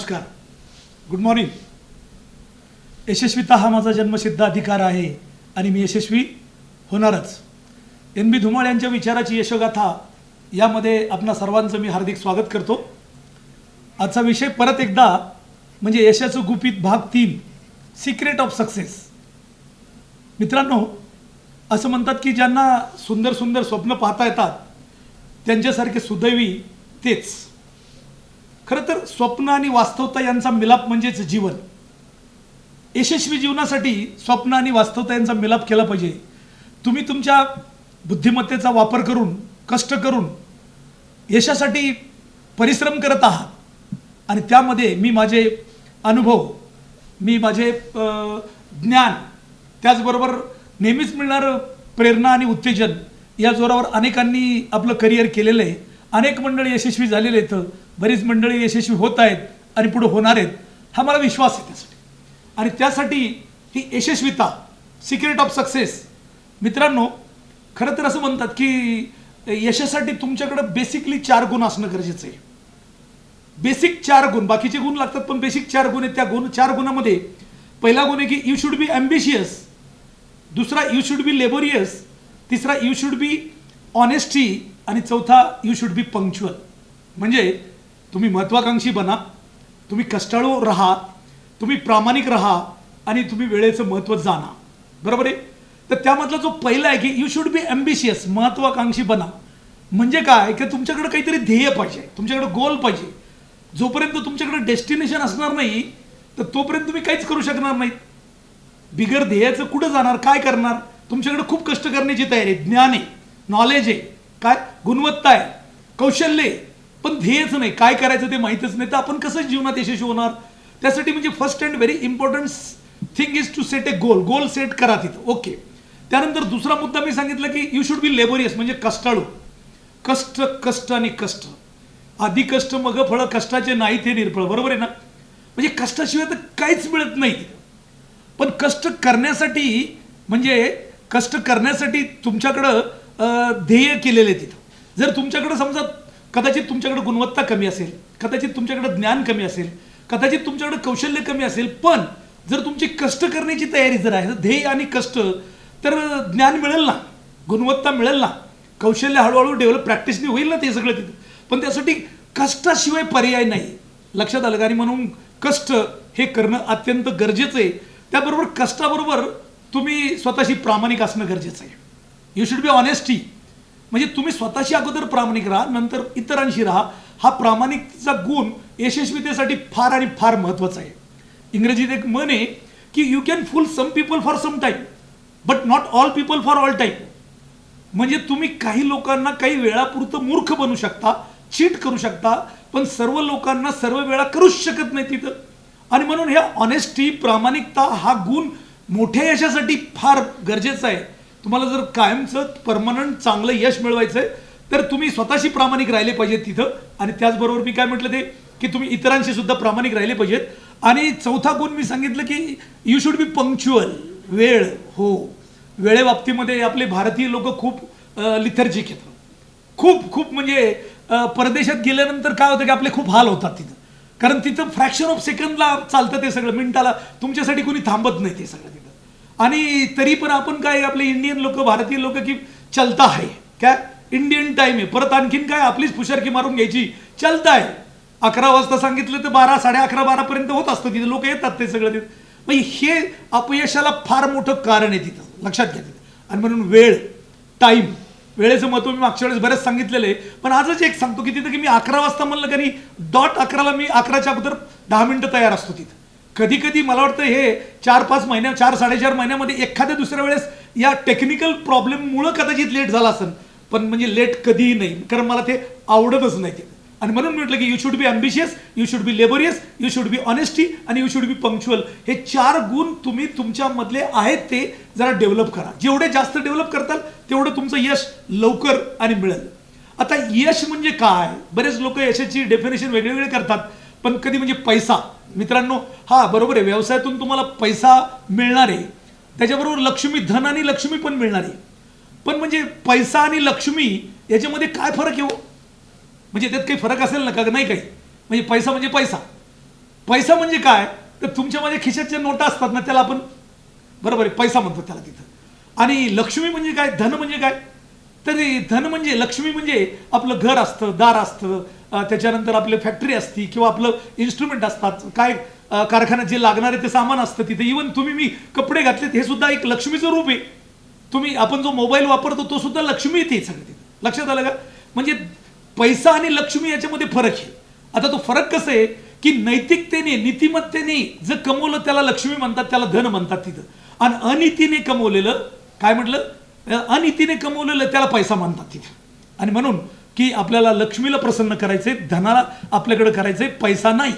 नमस्कार, good morning. यशस्वीता हा माझा जन्मसिद्ध अधिकार आहे आणि मी यशस्वी होणारच. NB धुमाळ यांच्या विचाराची यशोगाथा यामध्ये आपणा सर्वांचं मी हार्दिक स्वागत करतो. आजचा विषय परत एकदा म्हणजे यशाचं गुपित भाग 3, सिक्रेट ऑफ सक्सेस. मित्रांनो, असं म्हणतात की ज्यांना सुंदर सुंदर स्वप्न पाहता येतात त्यांच्यासारखे सुदैवी तेच. खरं तर स्वप्न आणि वास्तवता यांचा मिलाप म्हणजेच जीवन. यशस्वी जीवनासाठी स्वप्न आणि वास्तवता यांचा मिलाप केला पाहिजे. तुम्ही तुमच्या बुद्धिमत्तेचा वापर करून, कष्ट करून यशासाठी परिश्रम करत आहात आणि त्यामध्ये मी माझे अनुभव, मी माझे ज्ञान, त्याचबरोबर नेहमीच मिळणारं प्रेरणा आणि उत्तेजन या जोरावर अनेकांनी आपलं करिअर केलेलं आहे. अनेक मंडळी यशस्वी झालेले आहेत, बरीच मंडळी यशस्वी होत आहेत आणि पुढे होणार आहेत, हा मला विश्वास आहे त्यासाठी. आणि त्यासाठी ही यशस्वीता, सिक्रेट ऑफ सक्सेस. मित्रांनो, खरं तर असं म्हणतात की यशासाठी तुमच्याकडं बेसिकली 4 गुण असणं गरजेचं आहे. बेसिक 4 गुण, बाकीचे गुण लागतात पण बेसिक 4 गुण आहेत. त्या 4 गुणामध्ये पहिला गुण आहे की यू शुड बी ॲम्बिशियस, दुसरा यू शुड बी लेबोरियस, तिसरा यू शुड बी ऑनेस्टी आणि चौथा यू शुड बी पंक्च्युअल. म्हणजे तुम्ही महत्त्वाकांक्षी बना, तुम्ही कष्टाळू राहा, तुम्ही प्रामाणिक राहा आणि तुम्ही वेळेचं महत्त्व जाणा. बरोबर आहे. तर त्यामधला जो पहिला आहे की यू शुड बी ॲम्बिशियस, महत्त्वाकांक्षी बना. म्हणजे काय की तुमच्याकडे काहीतरी ध्येय पाहिजे, तुमच्याकडे गोल पाहिजे. जोपर्यंत तुमच्याकडे डेस्टिनेशन असणार नाही तर तोपर्यंत तुम्ही काहीच करू शकणार नाहीत. बिगर ध्येयाचं कुठं जाणार, काय करणार? तुमच्याकडे खूप कष्ट करण्याची तयारी आहे, ज्ञान आहे, नॉलेज आहे, काय गुणवत्ता आहे, कौशल्य आहे, पण ध्येयच नाही, काय करायचं ते माहीतच नाही, तर आपण कसं जीवनात यशस्वी होणार? त्यासाठी म्हणजे first and very important thing is to set a goal. Goal set करा तिथं. ओके. त्यानंतर दुसरा मुद्दा मी सांगितलं की यू शुड बी लेबोरियस, म्हणजे कष्टाळू. कष्ट कष्ट आणि कष्ट. आधी कष्ट मग फळं, कष्टाचे नाही ते निर्फळ. बरोबर आहे ना? म्हणजे कष्टाशिवाय तर काहीच मिळत नाही. पण कष्ट करण्यासाठी, म्हणजे कष्ट करण्यासाठी तुमच्याकडं ध्येय केलेले आहे तिथं. जर तुमच्याकडं समजा कदाचित तुमच्याकडे गुणवत्ता कमी असेल, कदाचित तुमच्याकडे ज्ञान कमी असेल, कदाचित तुमच्याकडे कौशल्य कमी असेल, पण जर तुमची कष्ट करण्याची तयारी जर आहे, ध्येय आणि कष्ट, तर ज्ञान मिळेल ना, गुणवत्ता मिळेल ना, कौशल्य हळूहळू डेव्हलप, प्रॅक्टिसने होईल ना ते सगळं तिथं. पण त्यासाठी कष्टाशिवाय पर्याय नाही. लक्षात आलं का? आणि म्हणून कष्ट हे करणं अत्यंत गरजेचं आहे. त्याबरोबर कष्टाबरोबर तुम्ही स्वतःशी प्रामाणिक असणं गरजेचं आहे. यू शुड बी ऑनेस्टी, म्हणजे तुम्ही स्वतःशी अगोदर प्रामाणिक राहा, नंतर इतरांशी राहा. हा प्रामाणिकतेचा गुण यशस्वीतेसाठी फार आणि फार महत्त्वाचा आहे. इंग्रजीत एक म्हण आहे की you can fool some people for some time but not all people for all time. म्हणजे तुम्ही काही लोकांना काही वेळापुरतं मूर्ख बनू शकता, चीट करू शकता, पण सर्व लोकांना सर्व वेळा करूच शकत नाही तिथं. आणि म्हणून ह्या ऑनेस्टी, प्रामाणिकता हा गुण मोठ्या यशासाठी फार गरजेचा आहे. तुम्हाला जर कायमचं परमनंट चांगलं यश मिळवायचं आहे तर तुम्ही स्वतःशी प्रामाणिक राहिले पाहिजेत तिथं. आणि त्याचबरोबर मी काय म्हटलं ते की तुम्ही इतरांशी सुद्धा प्रामाणिक राहिले पाहिजेत. आणि चौथा गुण मी सांगितलं की यू शुड बी पंक्च्युअल, वेळ. हो, वेळेबाबतीमध्ये आपले भारतीय लोक खूप लिथर्जिक आहेत. खूप खूप म्हणजे परदेशात गेल्यानंतर काय होतं की आपले खूप हाल होतात तिथं. कारण तिथं फ्रॅक्शन ऑफ सेकंडला चालतं ते सगळं, मिनिटाला. तुमच्यासाठी कोणी थांबत नाही ते सगळं तिथं. आणि तरी पण आपण काय, आपले इंडियन लोक, भारतीय लोक की चलता आहे काय, इंडियन टाईम आहे, परत आणखीन काय आपलीच फुशारकी मारून घ्यायची, चलता आहे. 11 वाजता सांगितलं तर 12, 11:30, 12पर्यंत होत असतं तिथं, लोक येतात ते सगळं तिथं. मग हे अपयशाला फार मोठं कारण आहे तिथं, लक्षात घ्या तिथं. आणि म्हणून वेळ, टाईम, वेळेचं महत्त्व मी मागच्या वेळेस बरेच सांगितलेलं आहे, पण आजच एक सांगतो की तिथं की मी 11 वाजता म्हणलं की डॉट 11ला मी 11च्या अगोदर 10 मिनिटं तयार असतो तिथं. कधी कधी मला वाटतं हे 4-5 महिन्या, 4-4.5 महिन्यामध्ये एखाद्या दुसऱ्या वेळेस या टेक्निकल प्रॉब्लेममुळं कदाचित लेट झाला असेल, पण म्हणजे लेट कधीही नाही, कारण मला ते आवडतच नाही ते. आणि म्हणून म्हटलं की you should be ambitious, you should be laborious, you should be honesty आणि यू शुड बी पंक्च्युअल. हे 4 गुण तुम्ही तुमच्यामधले आहेत ते जरा डेव्हलप करा. जेवढे जास्त डेव्हलप करताल तेवढं तुमचं यश लवकर आणि मिळेल. आता यश म्हणजे काय? बरेच लोक यशाची डेफिनेशन वेगवेगळे करतात. पण कधी म्हणजे पैसा. मित्रांनो, हा बरोबर आहे, व्यवसायातून तुम्हाला पैसा मिळणार आहे, त्याच्याबरोबर लक्ष्मी, धन आणि लक्ष्मी पण मिळणार आहे. पण म्हणजे पैसा आणि लक्ष्मी याच्यामध्ये काय फरक आहे? म्हणजे त्यात काही फरक असेल ना का? नाही काही. म्हणजे पैसा म्हणजे पैसा, पैसा म्हणजे काय तर तुमच्या माझ्या खिशाच्या नोटा असतात ना त्याला आपण बरोबर आहे पैसा म्हणतो त्याला तिथं. आणि लक्ष्मी म्हणजे काय, धन म्हणजे काय, तर धन म्हणजे लक्ष्मी म्हणजे आपलं घर असतं, दार असतं, त्याच्यानंतर आपली फॅक्टरी असती किंवा आपलं इन्स्ट्रुमेंट असतात, काय कारखान्यात जे लागणारे ते सामान असतं तिथे. इव्हन तुम्ही मी कपडे घातलेत हे सुद्धा एक लक्ष्मीचं रूप आहे. तुम्ही आपण जो मोबाईल वापरतो तो सुद्धा लक्ष्मी येते सगळं तिथे. लक्षात आलं का? म्हणजे पैसा आणि लक्ष्मी याच्यामध्ये फरक आहे. आता तो फरक कसं आहे की नैतिकतेने नीतिमत्तेने जर कमवलं त्याला लक्ष्मी म्हणतात, त्याला धन म्हणतात तिथं. आणि अनितीने कमवलेलं काय म्हटलं, अनितीने कमवलेलं त्याला पैसा म्हणतात तिथे. आणि म्हणून की आपल्याला लक्ष्मीला प्रसन्न करायचंय, धनाला आपल्याकडे करायचंय, पैसा नाही.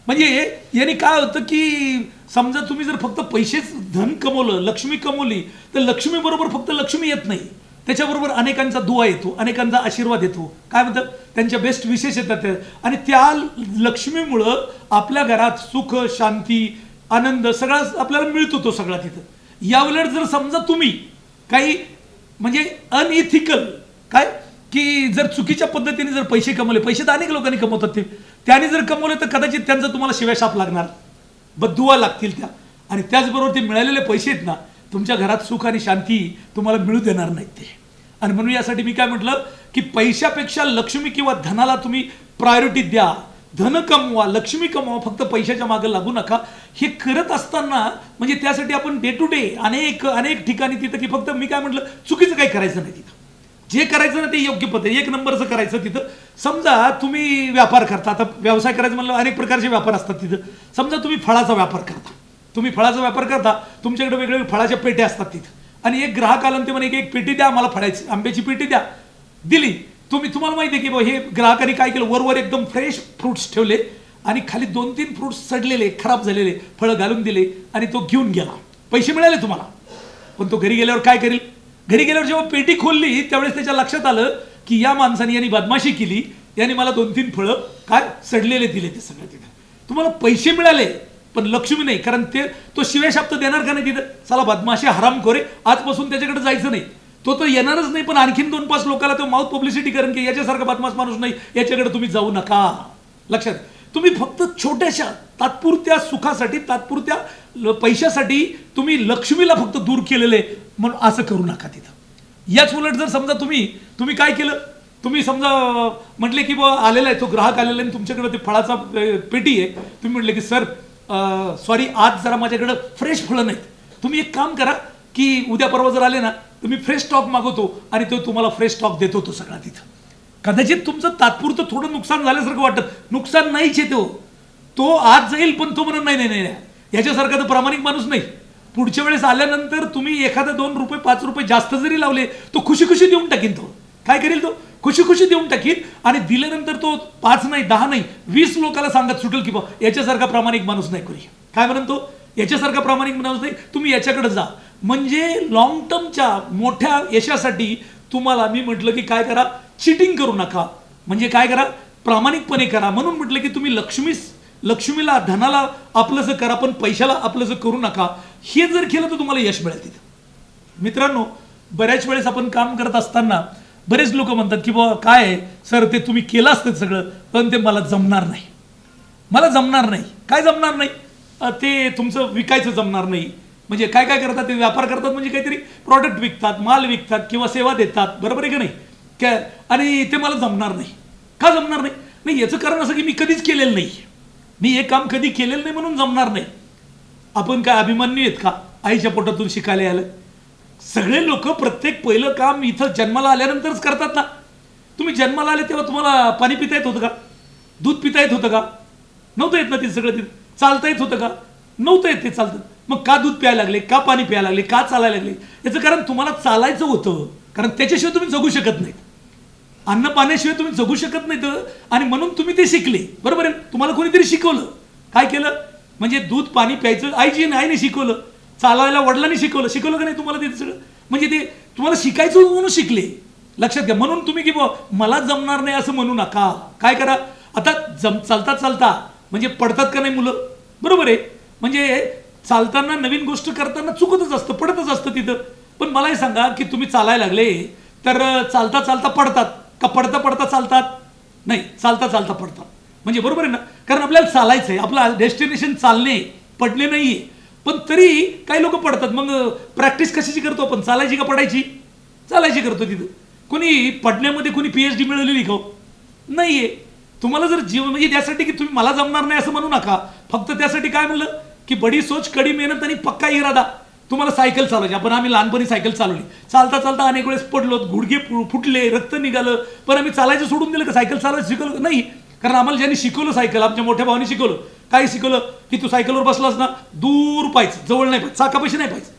म्हणजे याने काय होतं की समजा तुम्ही जर फक्त पैसेच धन कमवलं, लक्ष्मी कमवली, तर लक्ष्मी बरोबर फक्त लक्ष्मी येत नाही, त्याच्याबरोबर अनेकांचा दुआ येतो, अनेकांचा आशीर्वाद येतो, काय म्हणतात त्यांच्या बेस्ट विशेष येतात. आणि त्या लक्ष्मीमुळं आपल्या घरात सुख, शांती, आनंद सगळा आपल्याला मिळतो तो सगळा तिथं. याउलट जर समजा तुम्ही काही म्हणजे अनइथिकल काय की जर चुकीच्या पद्धतीने जर पैसे कमवले, पैसे तर अनेक लोकांनी कमवतात, ते त्याने जर कमवले तर कदाचित त्यांचा तुम्हाला शिव्याशाप लागणार, बद्दुआ लागतील त्या. आणि त्याचबरोबर ते मिळालेले पैसे आहेत ना तुमच्या घरात सुख आणि शांती तुम्हाला मिळू देणार नाहीत ते. आणि म्हणून यासाठी मी काय म्हटलं की पैशापेक्षा लक्ष्मी किंवा धनाला तुम्ही प्रायोरिटी द्या. धन कमवा, लक्ष्मी कमवा, फक्त पैशाच्या मागे लागू नका. हे करत असताना म्हणजे त्यासाठी आपण डे टू डे अनेक ठिकाणी तिथं की फक्त मी काय म्हटलं चुकीचं काही करायचं नाही तिथं. जे करायचं ना ते योग्य पद्धती एक नंबरचं करायचं तिथं. समजा तुम्ही व्यापार करता, आता व्यवसाय करायचं म्हणलं अनेक प्रकारचे व्यापार असतात तिथं. समजा तुम्ही फळाचा व्यापार करता, तुमच्याकडे वेगवेगळ्या फळाच्या पेट्या असतात तिथं. आणि एक ग्राहक आला ते म्हणे की एक पेटी द्या मला, फळाची आंब्याची पेटी द्या. दिली. तुम्हाला माहिती आहे की हे ग्राहकांनी काय केलं, वर एकदम फ्रेश फ्रुट्स ठेवले आणि खाली 2-3 फ्रुट्स सडलेले खराब झालेले फळं घालून दिले आणि तो घेऊन गेला. पैसे मिळाले तुम्हाला, पण तो घरी गेल्यावर काय करेल, घरी गेल्यावर जेव्हा पेटी खोलली त्यावेळेस त्याच्या लक्षात आलं की या माणसाने यांनी बदमाशी केली, याने मला 2-3 फळं काय सडलेले दिले. ते सगळं तिथं तुम्हाला पैसे मिळाले पण लक्ष्मी नाही. कारण तो शिव्याशाप तर देणार का नाही तिथं, चला बदमाशी हराम खोरे, आजपासून त्याच्याकडे जायचं नाही. तो तर येणारच नाही, पण आणखीन 2-5 लोकांना तो माउथ पब्लिसिटी करेन की याच्यासारखा बदमाश माणूस नाही, याच्याकडे तुम्ही जाऊ नका. लक्षात, तुम्ही फक्त छोट्याशा तात्पुरत्या सुखासाठी, तात्पुरत्या पैशासाठी तुम्ही लक्ष्मीला फक्त दूर केलेले, म्हणून असं करू नका तिथं. याच उलट जर समजा तुम्ही काय केलं, तुम्ही समजा म्हटले की बा आलेला आहे तो ग्राहक आलेला आहे तुमच्याकडे ते फळाचा पेटी आहे, तुम्ही म्हटले की सर सॉरी आज जरा माझ्याकडे फ्रेश फळं नाहीत, तुम्ही एक काम करा की उद्या परवा जर आले ना तुम्ही फ्रेश स्टॉक मागवतो आणि तो तुम्हाला फ्रेश स्टॉक देतो तो सगळा तिथं. कदाचित तुमचं तात्पुरतं थोडं नुकसान झाल्यासारखं वाटतं, नुकसान नाहीच आहे तो आज जाईल पण तो म्हणून नाही याच्यासारखा तर प्रामाणिक माणूस नाही. पुढच्या वेळेस आल्यानंतर तुम्ही एखादा 2 रुपये 5 रुपये जास्त जरी लावले तो खुशी देऊन टाकीन. तो काय करेल, तो खुशी देऊन टाकीन आणि दिल्यानंतर तो 5 नाही 10 नाही 20 लोकांना सांगत सुटेल की बा याच्यासारखा प्रामाणिक माणूस नाही कोणी. काय म्हणून तो याच्यासारखा प्रामाणिक माणूस नाही, तुम्ही याच्याकडे जा. म्हणजे लॉंग टर्मच्या मोठ्या यशासाठी तुम्हाला मी म्हटलं की काय करा, चिटिंग करू नका. म्हणजे काय करा, प्रामाणिकपणे करा. म्हणून म्हटलं की तुम्ही लक्ष्मीला धनाला आपलंसं करा पण पैशाला आपलंसं करू नका. हे जर केलं तर तुम्हाला यश मिळेल तिथं. मित्रांनो, बऱ्याच वेळेस आपण काम करत असताना बरेच लोक म्हणतात की बाबा काय सर ते तुम्ही केलं असतं सगळं पण ते मला जमणार नाही. काय जमणार नाही, ते तुमचं विकायचं जमणार नाही. म्हणजे काय करतात ते, व्यापार करतात म्हणजे काहीतरी प्रॉडक्ट विकतात, माल विकतात किंवा सेवा देतात, बरोबर आहे का नाही काय, आणि ते मला जमणार नाही. का जमणार नाही, याचं कारण असं की मी कधीच केलेलं नाही, मी हे काम कधी केलेलं नाही म्हणून जमणार नाही. आपण काय अभिमान्य आहेत का आईच्या पोटातून शिकायला आलं? सगळे लोक प्रत्येक पहिलं काम इथं जन्माला आल्यानंतरच करतात ना. तुम्ही जन्माला आले तेव्हा तुम्हाला पाणी पिता येत होतं का, दूध पिता येत होतं का, नव्हतं येत ना. ते सगळं चालता येत होतं का, नव्हतं येत. ते चालतं मग का दूध प्यायला लागले, का पाणी प्यायला लागले, का चालायला लागले? याचं कारण तुम्हाला चालायचं होतं, कारण त्याच्याशिवाय तुम्ही जगू शकत नाहीत. अन्न पाण्याशिवाय तुम्ही जगू शकत नाहीत आणि म्हणून तुम्ही ते शिकले, बरोबर आहे. तुम्हाला कोणीतरी शिकवलं, काय केलं म्हणजे दूध पाणी प्यायचं आईने शिकवलं, चालायला वडिलांनी शिकवलं का नाही तुम्हाला ते सगळं. म्हणजे ते तुम्हाला शिकायचं म्हणून शिकले, लक्षात घ्या. म्हणून तुम्ही की मला जमणार नाही असं म्हणू नका. काय करा, आता चालता म्हणजे पडतात का नाही मुलं, बरोबर आहे. म्हणजे चालताना नवीन गोष्ट करताना चुकतच असतं, पडतच असतं तिथं. पण मला हे सांगा की तुम्ही चालायला लागले तर चालता पडतात का, पडता चालतात? नाही, चालता पडतात. म्हणजे बरोबर आहे ना, कारण आपल्याला चालायचं आहे, आपलं डेस्टिनेशन चालणे पडणे नाही आहे, पण तरी काही लोक पडतात. मग प्रॅक्टिस कशाची करतो आपण, चालायची का पडायची? चालायची करतो. तिथं कोणी पडण्यामध्ये कोणी PhD मिळवलेली का? नाही आहे. तुम्हाला जर जीवन म्हणजे त्यासाठी की तुम्ही मला जमणार नाही असं म्हणू नका, फक्त त्यासाठी काय म्हणलं की बडी सोच, कडी मेहनत आणि पक्का इरादा. तुम्हाला सायकल चालवायची, आपण आम्ही लहानपणी सायकल चालवली, चालता चालता अनेक वेळेस पडलो, गुडघे फुटले, रक्त निघालं, पण आम्ही चालायचं सोडून दिलं का? सायकल चालवायचं शिकवलं नाही, कारण आम्हाला ज्यांनी शिकवलं सायकल, आमच्या मोठ्या भावाने शिकवलं. काय शिकवलं की तू सायकलवर बसलास ना, दूर पाहायचं, जवळ नाही पाहिजे, चाकापाशी नाही पाहिजे,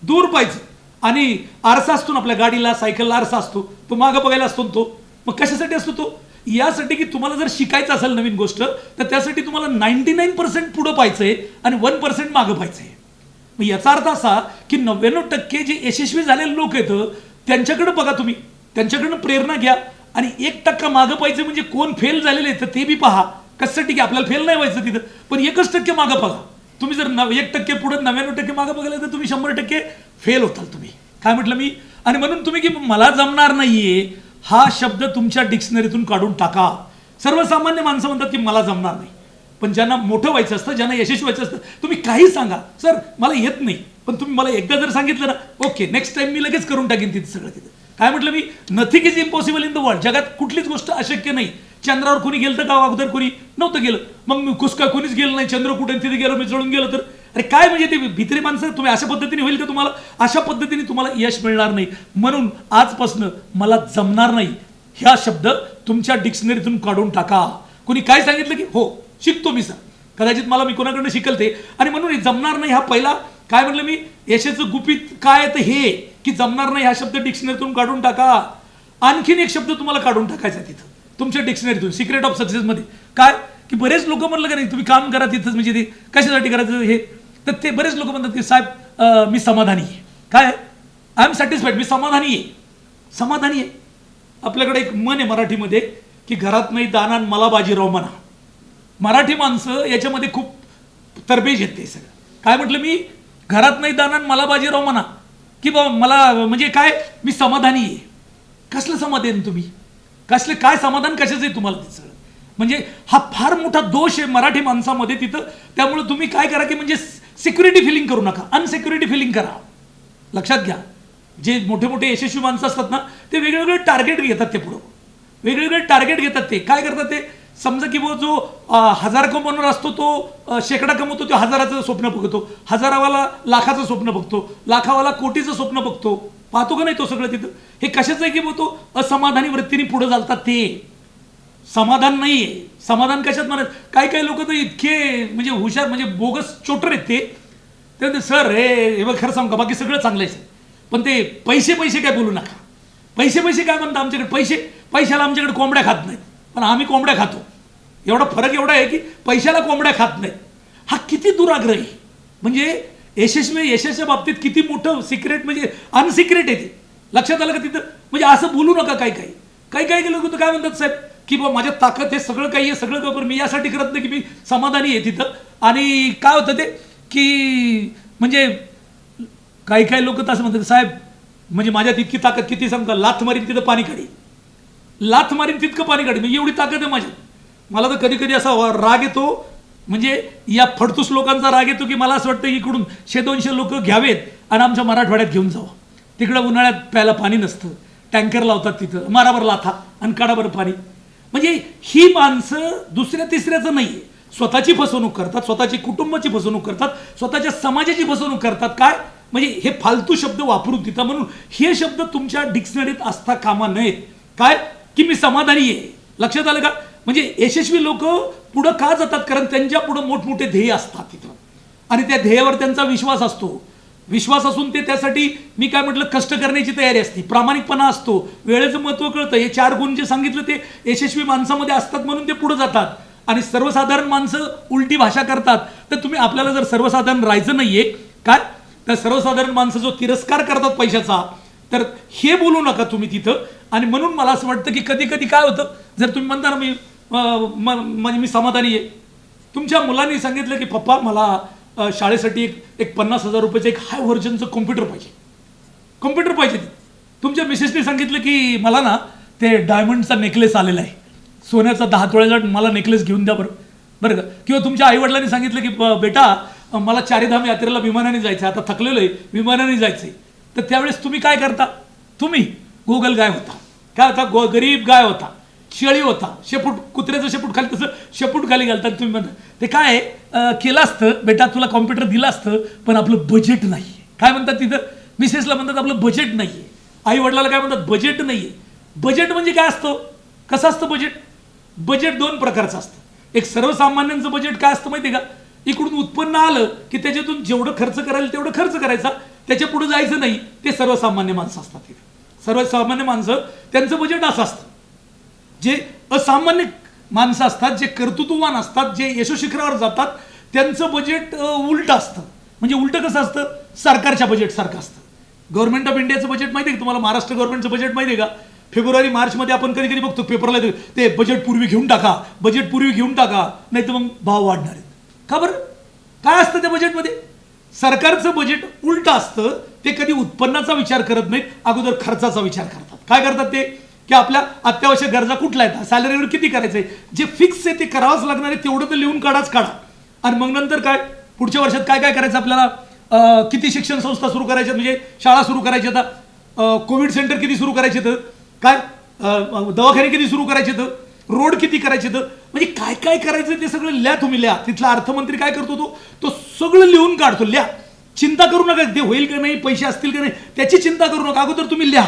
दूर पाहायचं. आणि आरसा असतो ना आपल्या गाडीला, सायकलला आरसा असतो, तो मागं बघायला असतो तो. मग कशासाठी असतो तो? यासाठी की तुम्हाला जर शिकायचं असेल नवीन गोष्ट, तर त्यासाठी तुम्हाला 99% पुढं पाहायचंय आणि 1% मागं पाहायचंय. मग याचा अर्थ असा की 99% जे यशस्वी झालेले लोक आहेत त्यांच्याकडे बघा तुम्ही, त्यांच्याकडनं प्रेरणा घ्या, आणि 1% मागं पाहायचं. म्हणजे कोण फेल झालेले आहेत ते बी पहा. कशासाठी की आपल्याला फेल नाही व्हायचं तिथं, पण 1% मागं बघा. तुम्ही जर 1% पुढे 99% मागं बघायला तर तुम्ही 100% फेल होताल तुम्ही. काय म्हटलं मी? आणि म्हणून तुम्ही की मला जमणार नाहीये हा शब्द तुमच्या डिक्शनरीतून काढून टाका. सर्वसामान्य माणसं म्हणतात की मला जमणार नाही, पण ज्यांना मोठं व्हायचं असतं, ज्यांना यशस्वी व्हायचं असतं, तुम्ही काही सांगा, सर मला येत नाही, पण तुम्ही मला एकदा जर सांगितलं ना, ओके नेक्स्ट टाइम मी लगेच करून टाकेन तिथं सगळं. तिथं काय म्हटलं मी? Nothing is impossible in the world. जगात कुठलीच गोष्ट अशक्य नाही. चंद्रावर कोणी गेलं तर का? अगोदर कोणी नव्हतं गेलं. मग मी कुसका कोणीच गेलं नाही, चंद्र कुठे तिथे गेलो, मी जळून गेलो तर अरे काय म्हणजे ते भित्री माणसं. तुम्ही अशा पद्धतीने होईल का? तुम्हाला अशा पद्धतीने तुम्हाला यश मिळणार नाही. म्हणून आजपासून मला जमणार नाही ह्या शब्द तुमच्या डिक्शनरीतून काढून टाका. कोणी काय सांगितलं की हो शिकतो मी सर, कदाचित मला मी कोणाकडनं शिकल ते, आणि म्हणून जमणार नाही हा पहिला काय म्हटलं मी, यशाचं गुपित काय तर हे की जमणार नाही हा शब्द डिक्शनरीतून काढून टाका. आणखीन एक शब्द तुम्हाला काढून टाकायचा तिथं तुमच्या डिक्शनरीतून, सिक्रेट ऑफ सक्सेसमध्ये. काय की बरेच लोक म्हणलं का नाही तुम्ही काम करा तिथंच, म्हणजे ते कशासाठी करायचं हे, तर ते बरेच लोक म्हणतात की साहेब मी समाधानी आहे. काय आय एम सॅटिस्फाईड, मी समाधानी आहे. समाधानी आहे. आपल्याकडे एक मन आहे मराठीमध्ये की घरात नाही दाना मला बाजीराव म्हणा. मराठी माणसं याच्यामध्ये खूप तरबेज येते सगळं. काय म्हटलं मी? घरात नाही दाना मला बाजीराव म्हणा, की बाबा मला म्हणजे काय मी समाधानी आहे. कसलं समाधान तुम्ही? कसले काय समाधान कशाचं आहे तुम्हाला ते सगळं? म्हणजे हा फार मोठा दोष आहे मराठी माणसामध्ये तिथं. त्यामुळे तुम्ही काय करा की म्हणजे सिक्युरिटी फिलिंग करू नका, अनसिक्युरिटी फिलिंग करा. लक्षात घ्या, जे मोठे मोठे यशस्वी माणसं असतात ना, ते वेगवेगळे टार्गेट घेतात. ते पुढं वेगवेगळे टार्गेट घेतात. ते काय करतात? ते समजा की जो 1000 कमवणार असतो तो शेकडा कमवतो, तो 1000चं स्वप्न बघतो, 1000वाला लाखाचं स्वप्न बघतो, लाखावाला कोटीचं स्वप्न बघतो. पाहतो का नाही तो सगळं तिथं? हे कशाचं आहे की तो असमाधानी वृत्तीने पुढे चालतात. ते समाधान नाहीये. समाधान कशात म्हणत? काही काही लोक तर इतके म्हणजे हुशार, म्हणजे बोगस चोटर आहेत ते सर हे बघ खरं सांगू का, बाकी सगळं चांगलं आहे, पण ते पैसे पैसे काय बोलू नका. पैसे पैसे काय म्हणता? आमच्याकडे पैशाला आमच्याकडे कोंबड्या खात नाहीत, पण आम्ही कोंबड्या खातो. एवढा फरक एवढा आहे की पैशाला कोंबड्या खात नाहीत. हा किती दुराग्रह आहे. म्हणजे यशाच्या बाबतीत किती मोठं सिक्रेट, म्हणजे अनसिक्रेट आहे ते. लक्षात आलं का तिथं? म्हणजे असं बोलू नका. काही लोक काय म्हणतात साहेब की बाबा माझ्या ताकद हे सगळं काही आहे, सगळं काय, मी यासाठी करत नाही की मी समाधानी आहे तिथं. आणि काय होतं ते की म्हणजे काही लोक तर असं म्हणतात साहेब म्हणजे माझ्यात इतकी ताकद, किती सांगता, लाथ मारीन तिथं पाणी काढी, लाथ मारीन तितकं पाणी काढी, म्हणजे एवढी ताकद आहे माझ्यात. मला तर कधी कधी असा राग येतो, म्हणजे या फडतूस लोकांचा राग येतो की मला असं वाटतं की इकडून 100-200 लोक घ्यावेत आणि आमच्या मराठवाड्यात घेऊन जावं. तिकडं उन्हाळ्यात प्यायला पाणी नसतं, टँकर लावतात तिथं, माराभर लाथा आणि काढाभर पाणी. म्हणजे ही माणसं दुसऱ्या तिसऱ्याचं नाही आहे, स्वतःची फसवणूक करतात, स्वतःची कुटुंबाची फसवणूक करतात, स्वतःच्या समाजाची फसवणूक करतात. काय म्हणजे हे फालतू शब्द वापरून तिथं. म्हणून हे शब्द तुमच्या डिक्शनरीत असता कामा नयेत. काय की मी समाधानी आहे. लक्षात आलं का? म्हणजे यशस्वी लोक पुढं का जातात? कारण त्यांच्या पुढं मोठमोठे ध्येय असतात तिथं, आणि त्या ध्येयावर त्यांचा विश्वास असतो. विश्वास असून ते त्यासाठी मी काय म्हटलं, कष्ट करण्याची तयारी असते, प्रामाणिकपणा असतो, वेळेचं महत्त्व कळतं. हे 4 गुण जे सांगितलं ते यशस्वी माणसामध्ये असतात, म्हणून ते पुढे जातात. आणि सर्वसाधारण माणसं उलटी भाषा करतात. तर तुम्ही आपल्याला जर सर्वसाधारण राहायचं नाहीये काय, तर सर्वसाधारण माणसं जो तिरस्कार करतात पैशाचा, तर हे बोलू नका तुम्ही तिथं. आणि म्हणून मला असं वाटतं की कधी कधी काय होतं, जर तुम्ही म्हणता ना म्हणजे मी समाधानी आहे, तुमच्या मुलांनी सांगितलं की पप्पा मला शाळेसाठी एक 50,000 रुपयाचं एक हाय व्हर्जनचं कॉम्प्युटर पाहिजे. तुमच्या मिसेसने सांगितलं की मला ना ते डायमंडचा नेकलेस आलेला आहे, सोन्याचा 10 तोळ्याचा मला नेकलेस घेऊन द्या बरं का. किंवा तुमच्या आईवडिलांनी सांगितलं की बेटा मला चारीधाम यात्रेला विमानाने जायचं, आता थकलेलो आहे, विमानाने जायचंय. तर त्यावेळेस तुम्ही काय करता? तुम्ही गोगल गाय होता, काय होता? गरीब गाय होता, शेळी होता, शेपूट, कुत्र्याचं शेपूट खाली तसं शेपूट खाली घालतात तुम्ही म्हणता. ते काय केलं असतं बेटा, तुला कॉम्प्युटर दिलं असतं, पण आपलं बजेट नाही. काय म्हणतात तिथं? मिसेसला म्हणतात आपलं बजेट नाही आहे. आई वडिलाला काय म्हणतात? बजेट नाही आहे. बजेट म्हणजे काय असतं? कसं असतं बजेट? बजेट 2 प्रकारचं असतं. एक सर्वसामान्यांचं बजेट काय असतं माहिती आहे का? इकडून उत्पन्न आलं की त्याच्यातून जेवढं खर्च करायला तेवढं खर्च करायचा, त्याच्या पुढे जायचं नाही. ते सर्वसामान्य माणसं असतात. तिथे सर्वसामान्य माणसं, त्यांचं बजेट असं असतं. जे असामान्य माणसं असतात, जे कर्तृत्ववान असतात, जे यशोशिखरावर जातात, त्यांचं बजेट उलटं असतं. म्हणजे उलटं कसं असतं? सरकारच्या बजेटसारखं असतं. गव्हर्नमेंट ऑफ इंडियाचं बजेट माहिती आहे का तुम्हाला? महाराष्ट्र गव्हर्नमेंटचं बजेट माहिती आहे का? फेब्रुवारी मार्चमध्ये आपण कधी कधी बघतो पेपरला, ते बजेट पूर्वी घेऊन टाका, बजेट पूर्वी घेऊन टाका, नाही तर मग भाव वाढणार आहेत. का बरं? काय असतं त्या बजेटमध्ये? सरकारचं बजेट उलटं असतं. ते कधी उत्पन्नाचा विचार करत नाहीत, अगोदर खर्चाचा विचार करतात. काय करतात ते? की आपल्या अत्यावश्यक गरजा कुठल्या आहेत, सॅलरीवर किती करायचंय, जे फिक्स आहे ते करावंच लागणार आहे, तेवढं तर लिहून काढा. आणि मग नंतर काय, पुढच्या वर्षात काय काय करायचं आपल्याला, किती शिक्षण संस्था सुरू करायच्या, म्हणजे शाळा सुरू करायच्या, आता कोविड सेंटर किती सुरू करायचे, तर काय दवाखाने किती सुरू करायचे, तर रोड किती करायचे, तर म्हणजे काय काय करायचं ते सगळं लिहा. तुम्ही लिहा. तिथला अर्थमंत्री काय करतो? तो सगळं लिहून काढतो. लिहा, चिंता करू नका ते होईल का नाही, पैसे असतील का नाही, त्याची चिंता करू नका. अगोदर तुम्ही लिहा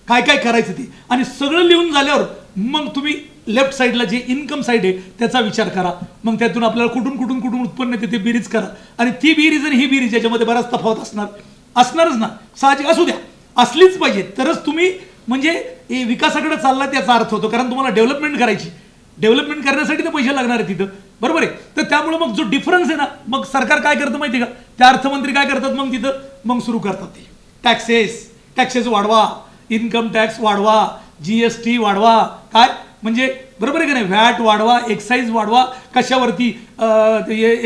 काय काय करायचं ते, आणि सगळं लिहून झाल्यावर मग तुम्ही लेफ्ट साईडला जे इन्कम साईड आहे त्याचा विचार करा. मग त्यातून आपल्याला कुठून उत्पन्न येते ते बेरीज करा. आणि ती बेरीज आणि ही बेरीज याच्यामध्ये बराच तफावत असणारच ना, साहजिक असू द्या, असलीच पाहिजे. तरच तुम्ही म्हणजे विकासाकडे चालला त्याचा अर्थ होतो. कारण तुम्हाला डेव्हलपमेंट करायची, डेव्हलपमेंट करण्यासाठी तर पैसे लागणार आहे तिथं, बरोबर आहे. तर त्यामुळे मग जो डिफरन्स आहे ना, मग सरकार काय करतं माहिती आहे का? त्या अर्थमंत्री काय करतात मग तिथं, मग सुरू करतात ते टॅक्सेस वाढवा, इन्कम टॅक्स वाढवा, GST वाढवा, काय म्हणजे बरोबर आहे का नाही, व्हॅट वाढवा, एक्साईज वाढवा, कशावरती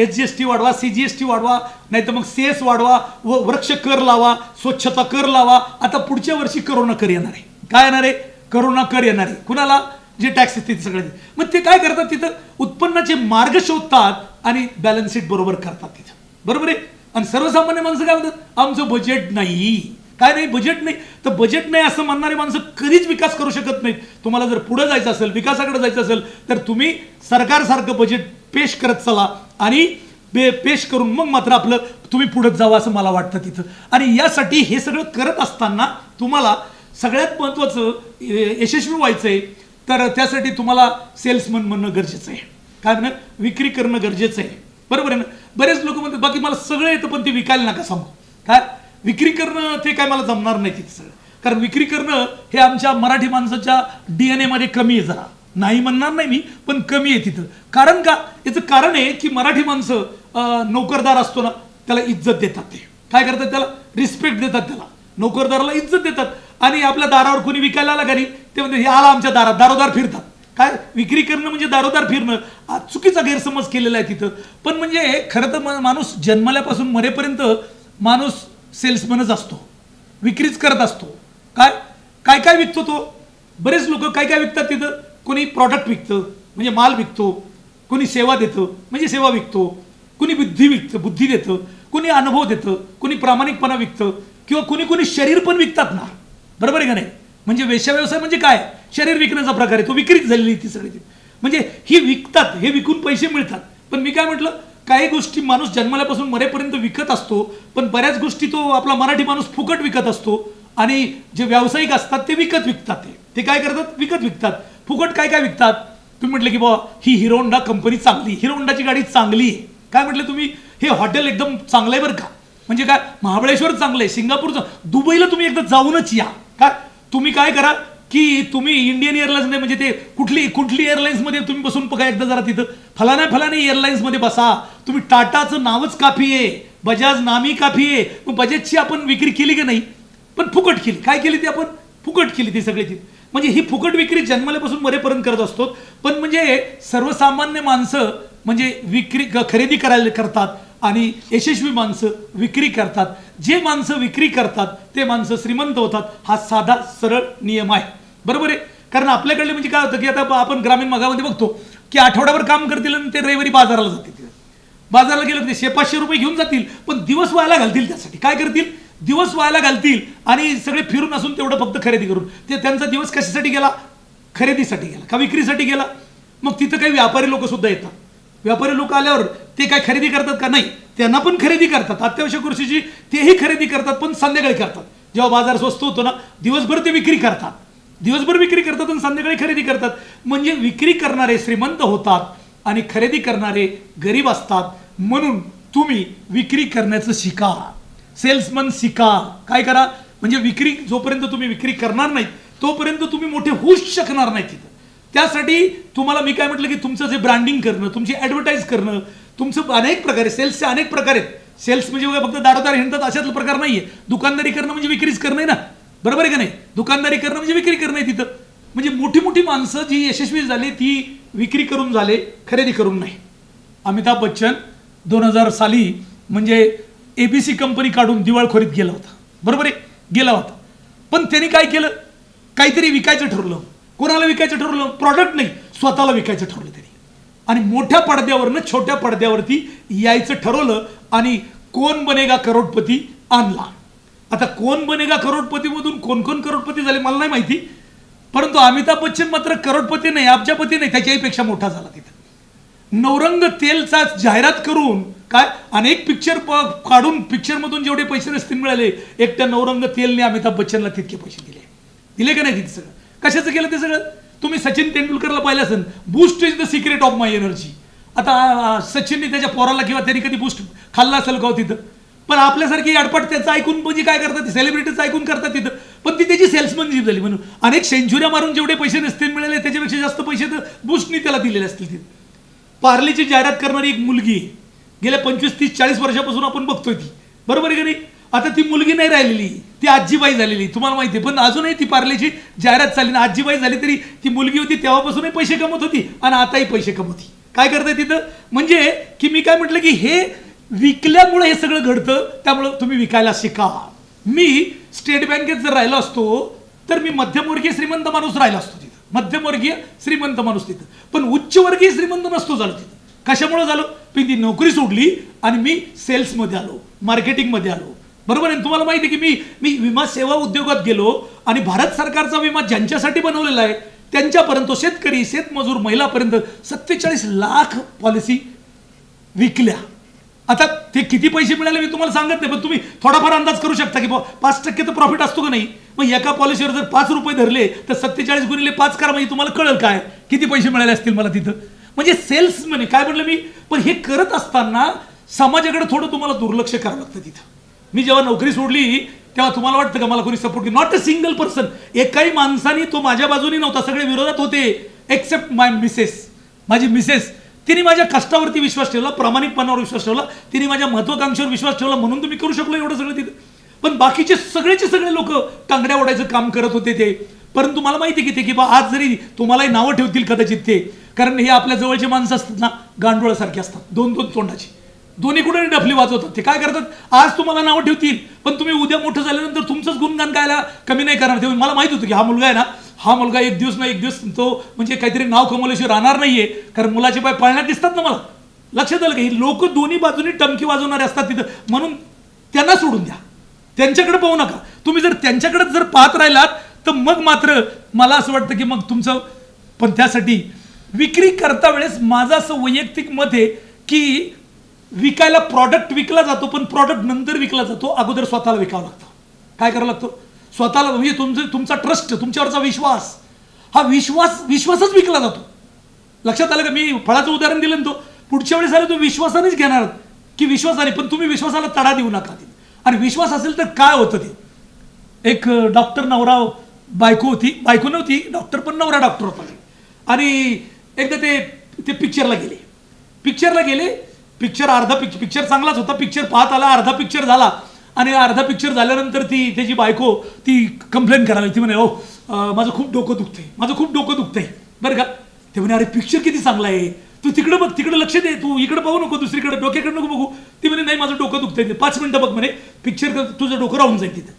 SGST वाढवा, CGST वाढवा, नाही तर मग सेस वाढवा, व वृक्ष कर लावा, स्वच्छता कर लावा. आता पुढच्या वर्षी करोना कर येणार आहे. काय येणार आहे? करोना कर येणार आहे. कुणाला? जे टॅक्स असते सगळे. मग ते काय करतात तिथं? उत्पन्नाचे मार्ग शोधतात आणि बॅलन्स शीट बरोबर करतात तिथं, बरोबर आहे. आणि सर्वसामान्य माणसं काय म्हणतात? आमचं बजेट नाही. काय नाही? बजेट नाही. तर बजेट नाही असं म्हणणारी माणसं कधीच विकास करू शकत नाहीत. तुम्हाला जर पुढे जायचं असेल, विकासाकडे जायचं असेल, तर तुम्ही सरकारसारखं बजेट पेश करत चला आणि पेश करून मग मात्र आपलं तुम्ही पुढे जावं असं मला वाटतं तिथं. आणि यासाठी हे सगळं करत असताना तुम्हाला सगळ्यात महत्त्वाचं यशस्वी व्हायचं आहे, तर त्यासाठी तुम्हाला सेल्समन म्हणणं गरजेचं आहे. काय म्हणणं? विक्री करणं गरजेचं आहे, बरोबर आहे ना. बरेच लोक म्हणतात बाकी मला सगळं येतं पण ते विकायला नका सांगू. काय विक्री करणं ते काय मला जमणार नाही तिथं सगळं. कारण विक्री करणं हे आमच्या मराठी माणसाच्या DNA मध्ये कमी आहे. जरा नाही म्हणणार नाही मी, पण कमी आहे तिथं. कारण का? याचं कारण आहे की मराठी माणसं नोकरदार असतो ना, त्याला इज्जत देतात. ते काय करतात? त्याला रिस्पेक्ट देतात. त्याला नोकरदाराला इज्जत देतात. आणि आपल्या दारावर कोणी विकायला आला घरी, ते म्हणते हे आला आमच्या दारात, दारोदार फिरतात. काय विक्री करणं म्हणजे दारोदार फिरणं, हा चुकीचा गैरसमज केलेला आहे तिथं. पण म्हणजे खरं तर माणूस जन्मल्यापासून मरेपर्यंत माणूस सेल्समनच असतो, विक्रीच करत असतो. काय काय काय विकतो तो? बरेच लोक काय काय विकतात तिथं. कोणी प्रॉडक्ट विकतं म्हणजे माल विकतो, कोणी सेवा देतं म्हणजे सेवा विकतो, कोणी बुद्धी विकतं, बुद्धी देतं, कोणी अनुभव देतं, कोणी प्रामाणिकपणा विकतं, किंवा कोणी शरीर पण विकतात ना, बरोबर आहे का नाही. म्हणजे वेश्या व्यवसाय म्हणजे काय? शरीर विकण्याचा प्रकार आहे, तो विक्रीच झालेली ती सगळी. म्हणजे ही विकतात, हे विकून पैसे मिळतात. पण मी काय म्हटलं, काही गोष्टी माणूस जन्मल्यापासून मरेपर्यंत विकत असतो, पण बऱ्याच गोष्टी तो आपला मराठी माणूस फुकट विकत असतो. आणि जे व्यावसायिक असतात ते विकतात. ते काय करतात? विकतात. फुकट काय काय विकतात? तुम्ही म्हटलं की बाबा ही हिरो होंडा कंपनी चांगली, हिरो होंडाची गाडी चांगली आहे. काय म्हटलं तुम्ही? हे हॉटेल एकदम चांगलं आहे बरं का. म्हणजे काय? महाबळेश्वर चांगलं आहे, सिंगापूरचं, दुबईला तुम्ही एकदा जाऊनच या. काय तुम्ही काय करा की तुम्ही इंडियन एअरलाइन्स नाही, म्हणजे ते कुठली एअरलाइन्समध्ये तुम्ही बसून बघा एकदा जरा, तिथं फलाना एअरलाइन्समध्ये बसा. तुम्ही टाटाचं नावच काफी आहे, बजाज नामी काफी आहे. मग बजाजची आपण विक्री केली की नाही? पण फुकट केली. काय केली ती? आपण फुकट केली ती सगळी ती. म्हणजे ही फुकट विक्री जन्मल्यापासून मरेपर्यंत करत असतो. पण म्हणजे सर्वसामान्य माणसं म्हणजे खरेदी करायला करतात आणि यशस्वी माणसं विक्री करतात. जे माणसं विक्री करतात ते माणसं श्रीमंत होतात. हा साधा सरळ नियम आहे, बरोबर आहे. कारण आपल्याकडले म्हणजे काय होतं की आता आपण ग्रामीण भागामध्ये बघतो की आठवड्याभर काम करतील आणि ते रविवारी बाजाराला जातील. बाजाराला गेलं ते 500 रुपये घेऊन जातील, पण दिवस व्हायला घालतील. त्यासाठी काय करतील, दिवस व्हायला घालतील आणि सगळे फिरून असून तेवढं फक्त खरेदी करून. ते त्यांचा दिवस कशासाठी गेला, खरेदीसाठी गेला का विक्रीसाठी गेला. मग तिथं काही व्यापारी लोक सुद्धा येतात. व्यापारी लोक आल्यावर ते काय खरेदी करतात का, नाही, त्यांना पण खरेदी करतात, अत्यावश्यक गोष्टीची तेही खरेदी करतात, पण संध्याकाळी करतात. जेव्हा बाजार स्वस्त होतो ना, दिवसभर ते विक्री करतात, दिवसभर विक्री करतात आणि संध्याकाळी खरेदी करतात. म्हणजे विक्री करणारे श्रीमंत होतात आणि खरेदी करणारे गरीब असतात. म्हणून तुम्ही विक्री करण्याचं शिका, सेल्समन शिका. काय करा, म्हणजे विक्री जोपर्यंत तुम्ही विक्री करणार नाही तोपर्यंत तुम्ही मोठे होऊच शकणार नाही तिथं. त्यासाठी तुम्हाला मी काय म्हटलं की तुमचं जे ब्रँडिंग करणं, तुमची ॲडव्हर्टाईज करणं, तुमचं अनेक प्रकारे, सेल्सचे अनेक प्रकार आहेत. सेल्स म्हणजे फक्त दारोदार हिंडतात अशातला प्रकार नाही आहे. दुकानदारी करणं म्हणजे विक्रीच करणं आहे ना, बरोबर आहे का नाही. दुकानदारी करणं म्हणजे विक्री करणं आहे तिथं. म्हणजे मोठी मोठी माणसं जी यशस्वी झाली ती विक्री करून झाले, खरेदी करून नाही. अमिताभ बच्चन 2000 साली म्हणजे ABC कंपनी काढून दिवाळखोरीत गेला होता, बरोबर आहे, गेला होता. पण त्यांनी काय केलं, काहीतरी विकायचं ठरवलं. कोणाला विकायचं ठरवलं, प्रॉडक्ट नाही, स्वतःला विकायचं ठरवलं त्यांनी. आणि मोठ्या पडद्यावरनं छोट्या पडद्यावरती यायचं ठरवलं आणि कोण बनेगा करोडपती आणला. आता कोण बनेगा करोडपती मधून कोण कोण करोडपती झाले मला नाही माहिती, परंतु अमिताभ बच्चन मात्र करोडपती नाही, अब्जापती नाही, त्याच्याही पेक्षा मोठा झाला. तिथं नवरंग तेलचा जाहिरात करून काय अनेक पिक्चर काढून पिक्चरमधून जेवढे पैसे नसतील मिळाले, एकट्या नवरंग तेलने अमिताभ बच्चनला तितके पैसे दिले का नाही. तिथे सगळं कशाचं केलं ते सगळं. तुम्ही सचिन तेंडुलकरला पाहिलं असेल, Boost is the secret of my energy. आता सचिनने त्याच्या पोराला किंवा त्यांनी कधी बूस्ट खाल्ला असेल का तिथं, पण आपल्यासारखी अडपट त्याचं ऐकून म्हणजे काय करतात, सेलिब्रिटीचं ऐकून करतात तिथं. पण ती त्याची सेल्समनशिप झाली. म्हणून अनेक सेंचुऱ्या मारून जेवढे पैसे नसतील मिळाले त्याच्यापेक्षा जास्त पैसे तर बूस्टनी त्याला दिलेले असतील. तिथे पार्लेची जाहिरात करणारी एक मुलगी आहे, गेल्या 25, 30, 40 वर्षापासून आपण बघतोय ती, बरोबर आहे का नाही. आता ती मुलगी नाही राहिलेली, ती आजीबाई झालेली, तुम्हाला माहिती आहे. पण अजूनही ती पार्लेची जाहिरात चालली ना, आजीबाई झाली तरी ती मुलगी होती तेव्हापासूनही पैसे कमवत होती आणि आताही पैसे कमवती. काय करताय तिथं, म्हणजे की मी काय म्हटलं की हे विकल्यामुळे हे सगळं घडतं. त्यामुळं तुम्ही विकायला शिका. मी स्टेट बँकेत जर राहिलो असतो तर मी मध्यमवर्गीय श्रीमंत माणूस राहिला असतो तिथं, मध्यमवर्गीय श्रीमंत माणूस तिथं. पण उच्चवर्गीय श्रीमंत नसतो झालो तिथं. कशामुळे झालो, मी ती नोकरी सोडली आणि मी सेल्समध्ये आलो, मार्केटिंगमध्ये आलो, बरोबर आहे. तुम्हाला माहिती आहे की मी विमा सेवा उद्योगात गेलो आणि भारत सरकारचा विमा ज्यांच्यासाठी बनवलेला आहे त्यांच्यापर्यंत, शेतकरी, शेतमजूर, महिलापर्यंत 47 लाख पॉलिसी विकल्या. आता ते किती पैसे मिळाले मी तुम्हाला सांगत नाही, पण तुम्ही थोडाफार अंदाज करू शकता की 5% तर प्रॉफिट असतो का नाही. मग एका पॉलिसीवर जर 5 रुपये धरले तर 47 गुणिले 5 करा, म्हणजे तुम्हाला कळेल काय किती पैसे मिळाले असतील मला तिथं. म्हणजे सेल्स म्हणे काय म्हटलं मी. पण हे करत असताना समाजाकडे थोडं तुम्हाला दुर्लक्ष करावं लागतं तिथं. मी जेव्हा नोकरी सोडली तेव्हा तुम्हाला वाटतं का मला कोणी support, not a single person, एकाही माणसाने तो माझ्या बाजूनी नव्हता, सगळे विरोधात होते एक्सेप्ट माय मिसेस. माझी मिसेस, तिने माझ्या कष्टावरती विश्वास ठेवला, प्रामाणिकपणावर विश्वास ठेवला, तिने माझ्या महत्वाकांक्षेवर विश्वास ठेवला, म्हणून तुम्ही करू शकलो एवढं सगळं तिथं. पण बाकीचे सगळेचे सगळे लोक टांगड्या ओढायचं काम करत होते ते. परंतु मला माहिती की ते की आज जरी तुम्हालाही नावं ठेवतील कदाचित ते, कारण हे आपल्या जवळचे माणसं असतात ना, गांडोळासारखे असतात, दोन तोंडाची, दोन्ही कुठे डफली वाजवतात. ते काय करतात, आज तुम्हाला नावं ठेवतील पण तुम्ही उद्या मोठं झाल्यानंतर तुमचंच गुणगान गायला कमी नाही करणार. तेव्हा मला माहित होतं की हा मुलगा आहे ना, हा मुलगा एक दिवस ना एक दिवस तो म्हणजे काहीतरी नाव कमवल्याशिवाय राहणार नाहीये, कारण मुलाचे पाय पाळण्यात दिसतात ना. मला लक्षात आलं की लोक दोन्ही बाजूनी टमकी वाजवणारे असतात तिथं, म्हणून त्यांना सोडून द्या, त्यांच्याकडे पाहू नका. तुम्ही जर त्यांच्याकडे जर पाहत राहिलात तर मग मात्र मला असं वाटतं की मग तुमचं. पण त्यासाठी विक्री करता वेळेस माझं असं वैयक्तिक मत आहे की विकायला प्रॉडक्ट विकला जातो, पण प्रॉडक्ट नंतर विकला जातो, अगोदर स्वतःला विकावं लागतं. काय करावं लागतं, स्वतःला, म्हणजे तुमचा ट्रस्ट, तुमच्यावरचा विश्वास, हा विश्वासच विकला जातो. लक्षात आलं का. मी फळाचं उदाहरण दिलं ना, तो पुढच्या वेळेस आलं तो विश्वासानेच घेणार की विश्वासाने, पण तुम्ही विश्वासाला तडा देऊ नका. आणि विश्वास असेल तर काय होतं ते. एक डॉक्टर नवरा बायको होती, बायको नव्हती डॉक्टर, पण नवरा डॉक्टर होता. आणि एकदा ते पिक्चरला गेले. पिक्चर अर्धा पिक्चर चांगलाच होता, पिक्चर पाहत आला, अर्धा पिक्चर झाला आणि अर्धा पिक्चर झाल्यानंतर त्याची बायको ती कंप्लेन करायला, ती म्हणे हो माझं खूप डोकं दुखतंय बरं का. ते म्हणे अरे पिक्चर किती चांगला आहे, तू तिकडे बघ, तिकडे लक्ष दे, तू इकडे पाहू नको, दुसरीकडे डोक्याकडे नको बघू. ती म्हणे नाही माझं डोकं दुखतंय, 5 मिनिटं बघ म्हणे, पिक्चर तुझं डोकं राहून जाईल तिथं.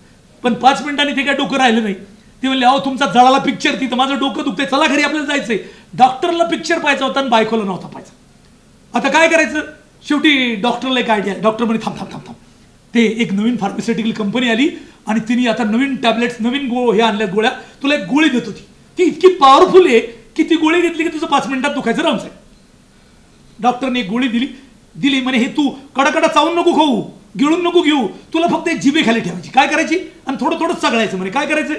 पण 5 मिनिटांनी ते काय डोकं राहिलं नाही. ते म्हणले अहो तुमचा जळाला पिक्चर, तिथं माझं डोकं दुखतंय, चला घरी आपल्याला जायचंय. डॉक्टरला पिक्चर पाहायचा होता आणि बायकोला नव्हता पाहायचा. आता काय करायचं? शेवटी डॉक्टरला एक आयडिया. डॉक्टर म्हणे थांब थांब थांब थांब, ते एक नवीन फार्मास्युटिकल कंपनी आली आणि तिने आता नवीन टॅबलेट्स, नवीन हे आणल्या गोळ्या, तुला एक गोळी देत होती, ती इतकी पॉवरफुल आहे की ती गोळी घेतली की तुझं 5 मिनिटात दुखायचं राहून जाईल. डॉक्टरने एक गोळी दिली म्हणे हे तू कडाकडा चावून नको खाऊ, गिळून नको घेऊ, तुला फक्त एक जिभे खाली ठेवायची. काय करायची? आणि थोडं थोडं चगळायचं. म्हणे काय करायचं?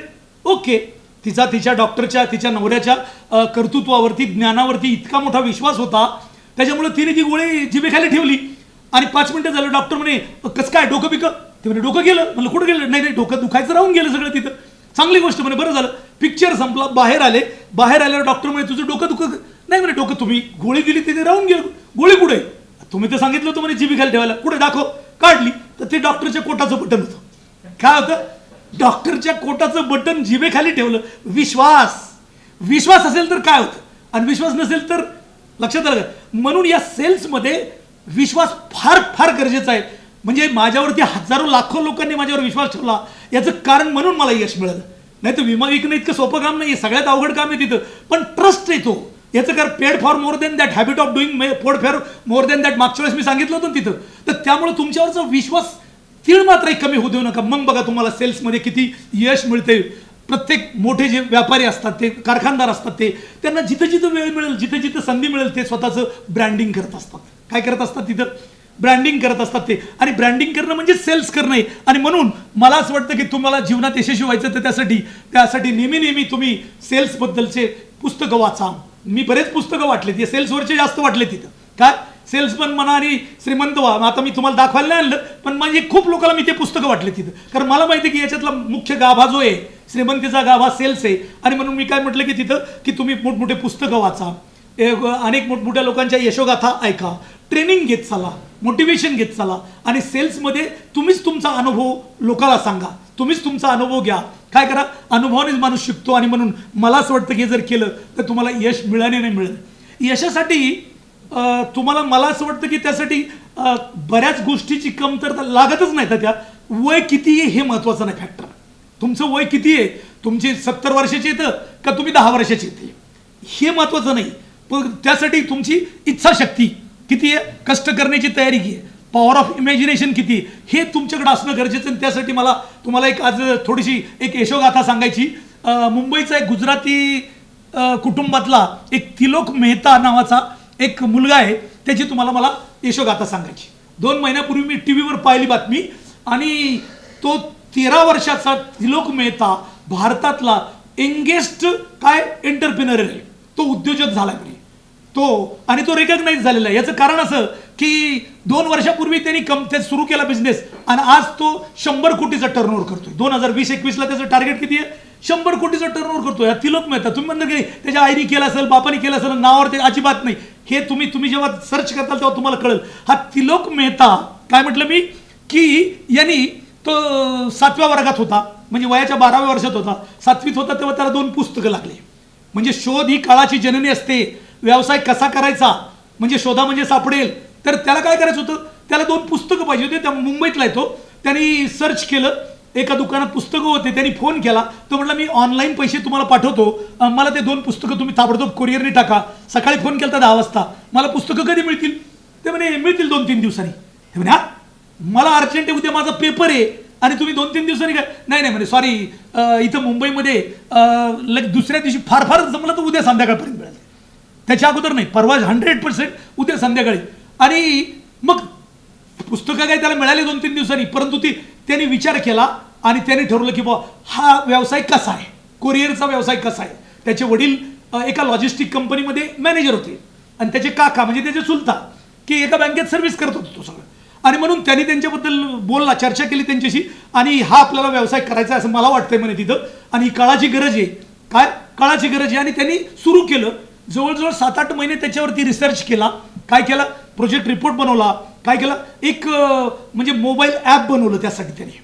ओके. तिच्या डॉक्टरच्या, तिच्या नवऱ्याच्या कर्तृत्वावरती, ज्ञानावरती इतका मोठा विश्वास होता, त्याच्यामुळे तिने ती गोळी जिभेखाली ठेवली आणि 5 मिनिटं झालं. डॉक्टर म्हणे कसं काय, डोकं पिकं? ते म्हणे डोकं गेलं. म्हणलं कुठं गेलं? नाही डोकं दुखायचं राहून गेलं सगळं तिथं. चांगली गोष्ट म्हणे, बरं झालं. पिक्चर संपला, बाहेर आल्यावर डॉक्टर म्हणे तुझं डोकं दुखत नाही. म्हणे डोकं तुम्ही गोळी दिली तिथे राहून गेलं. गोळी कुठे? तुम्ही तर सांगितलं होतं म्हणे जिभेखाली ठेवायला. कुठे दाखव? काढली तर ते डॉक्टरच्या कोटाचं बटन होतं. काय होतं? डॉक्टरच्या कोटाचं बटन जिभेखाली ठेवलं. विश्वास असेल तर काय होतं आणि विश्वास नसेल तर? लक्षात आलं का? म्हणून या सेल्समध्ये विश्वास फार फार गरजेचा आहे. म्हणजे माझ्यावरती हजारो लाखो लोकांनी माझ्यावर विश्वास ठेवला, याचं कारण म्हणून मला यश मिळालं. नाही तर विमा विकणं इतकं सोपं काम नाही, सगळ्यात अवघड काम आहे तिथं. पण ट्रस्ट येतो याचं कारण, paid for more than that, habit of doing पोड फॉर मोर देन दॅट, मागच्या वेळेस मी सांगितलं होतं तिथं. तर त्यामुळे तुमच्यावरचा विश्वास तीळ मात्रही कमी होऊ देऊ नका. मग बघा तुम्हाला सेल्समध्ये किती यश मिळते. प्रत्येक मोठे जे व्यापारी असतात, ते कारखानदार असतात, त्यांना जिथं जिथं वेळ मिळेल, जिथं जिथं संधी मिळेल, ते स्वतःचं ब्रँडिंग करत असतात. काय करत असतात? तिथं ब्रँडिंग करत असतात ते. आणि ब्रँडिंग करणं म्हणजे सेल्स करणं आहे. आणि म्हणून मला असं वाटतं की तुम्हाला जीवनात यशस्वी व्हायचं, तर त्यासाठी नेहमी तुम्ही सेल्सबद्दलचे पुस्तकं वाचा. मी बरेच पुस्तकं वाटले, ते सेल्सवरचे जास्त वाटले तिथं. काय सेल्समन म्हणा आणि श्रीमंत व्हा. आता मी तुम्हाला दाखवायला नाही आणलं, पण म्हणजे खूप लोकांना मी ते पुस्तकं वाटले तिथं. कारण मला माहिती की याच्यातला मुख्य गाभा जो आहे, श्रीमंतीचा गाभा सेल्स आहे. आणि म्हणून मी काय म्हटलं की तिथं की तुम्ही मोठमोठे पुस्तकं वाचा, अनेक मोठमोठ्या लोकांच्या यशोगाथा ऐका, ट्रेनिंग घेत चला, मोटिवेशन घेत चला. आणि सेल्समध्ये तुम्हीच तुमचा अनुभव लोकांना सांगा, तुम्हीच तुमचा अनुभव घ्या. काय करा? अनुभवानेच माणूस शिकतो. आणि म्हणून मला असं वाटतं की जर केलं तर तुम्हाला यश मिळाले नाही मिळेल. यशासाठी तुम्हाला, मला असं वाटतं की त्यासाठी बऱ्याच गोष्टीची कमतरता लागतच नाही. तर त्या वय किती आहे हे महत्त्वाचं नाही फॅक्टर. तुमचं वय किती आहे, तुमची 70 वर्षाची येतं का तुम्ही 10 वर्षाची येते, हे महत्त्वाचं नाही. पण त्यासाठी तुमची इच्छाशक्ती किती आहे, कष्ट करण्याची तयारी किती आहे, पॉवर ऑफ इमॅजिनेशन किती आहे, हे तुमच्याकडे असणं गरजेचं. आणि त्यासाठी मला तुम्हाला एक आज थोडीशी एक यशोगाथा सांगायची. मुंबईचा एक गुजराती कुटुंबातला एक तिलोक मेहता नावाचा एक मुलगा आहे, त्याची मला यशोगाथा सांगायची. 2 महिन्यापूर्वी मी टीव्हीवर पाहिली बातमी, आणि तो 13 वर्षाचा तिलोक मेहता भारतातला यंगेस्ट एंटरप्रिनर आहे. तो उद्योजक झाला म्हणे तो, आणि तो रिकॉग्नाइज झालेला आहे. याचं कारण असं की 2 वर्षापूर्वी त्यांनी सुरू केला बिझनेस, आणि आज तो 100 कोटीचा टर्नओव्हर करतोय. 2020-21 त्याचं टार्गेट किती आहे? 100 कोटीचा टर्नओव्हर करतोय. तिलोक मेहता, तुम्ही म्हणता की त्याच्या आईने केलं असेल, बापाने केलं असेल, नावावर ते अजिबात नाही. हे तुम्ही जेव्हा सर्च करताल तेव्हा तुम्हाला कळेल. हा तिलोक मेहता, काय म्हटलं मी की यांनी, तो 7व्या वर्गात होता, म्हणजे वयाच्या 12व्या वर्षात होता. 7वीत होता तेव्हा त्याला 2 पुस्तकं लागली. म्हणजे शोध ही काळाची जननी असते. व्यवसाय कसा करायचा, म्हणजे शोधा म्हणजे सापडेल. तर त्याला काय करायचं होतं? त्याला 2 पुस्तकं पाहिजे होते. त्या मुंबईतला येतो, त्यांनी सर्च केलं, एका दुकानात पुस्तकं होते. त्यांनी फोन केला, तो म्हटला मी ऑनलाईन पैसे तुम्हाला पाठवतो, मला ते 2 पुस्तकं तुम्ही ताबडतोब कुरिअरने टाका. सकाळी फोन केला 10 वाजता, मला पुस्तकं कधी मिळतील? ते म्हणे मिळतील 2-3 दिवसांनी. हे म्हणे हा, मला अर्जंट आहे, उद्या माझा पेपर आहे, आणि तुम्ही 2-3 दिवसांनी काय? नाही म्हणे सॉरी, इथं मुंबईमध्ये दुसऱ्या दिवशी फार जमलं तर उद्या संध्याकाळपर्यंत मिळेल, त्याच्या अगोदर नाही, परवा 100% उद्या संध्याकाळी. आणि मग पुस्तकं काय त्याला मिळाली 2-3 दिवसांनी. परंतु त्यांनी विचार केला आणि त्यांनी ठरवलं की बा हा व्यवसाय कसा आहे, कुरिअरचा व्यवसाय कसा आहे. त्याचे वडील एका लॉजिस्टिक कंपनीमध्ये मॅनेजर होते, आणि त्याचे काका म्हणजे त्याचे चुलता की एका बँकेत सर्व्हिस करत होतो तो सगळं. आणि म्हणून त्यांनी त्यांच्याबद्दल बोलला, चर्चा केली त्यांच्याशी, आणि हा आपल्याला व्यवसाय करायचा असं मला वाटतंय म्हणे तिथं, आणि काळाची गरज आहे. काय काळाची गरज आहे? आणि त्यांनी सुरू केलं. जवळजवळ 7-8 महिने त्याच्यावरती रिसर्च केला. काय केला? प्रोजेक्ट रिपोर्ट बनवला. काय केला? एक म्हणजे मोबाईल ॲप बनवलं त्यासाठी त्यांनी.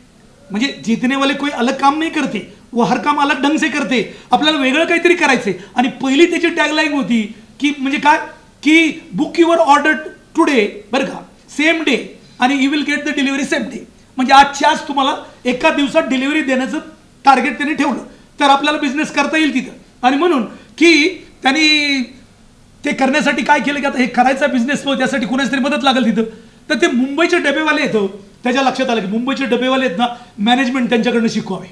म्हणजे जीतने वाले कोई अलग काम नाही करते, वो हर काम अलग ढंग से करते. आपल्याला वेगळं काहीतरी करायचंय. आणि पहिली त्याची टॅगलाईन होती की म्हणजे काय की बुक युअर ऑर्डर टुडे, बरं का, सेम डे, आणि you will get the delivery same day. म्हणजे आजच्या आज तुम्हाला एका दिवसात डिलिव्हरी देण्याचं टार्गेट त्यांनी ठेवलं. तर आपल्याला बिझनेस करता येईल तिथं. आणि म्हणून की त्यांनी ते करण्यासाठी काय केलं की आता हे करायचा बिझनेस त्यासाठी कोणाची तरी मदत लागेल तिथं. तर ते मुंबईचे डबेवाले येतं, त्याच्या लक्षात आलं की मुंबईचे डबेवाले आहेत ना, मॅनेजमेंट त्यांच्याकडनं शिकवावे.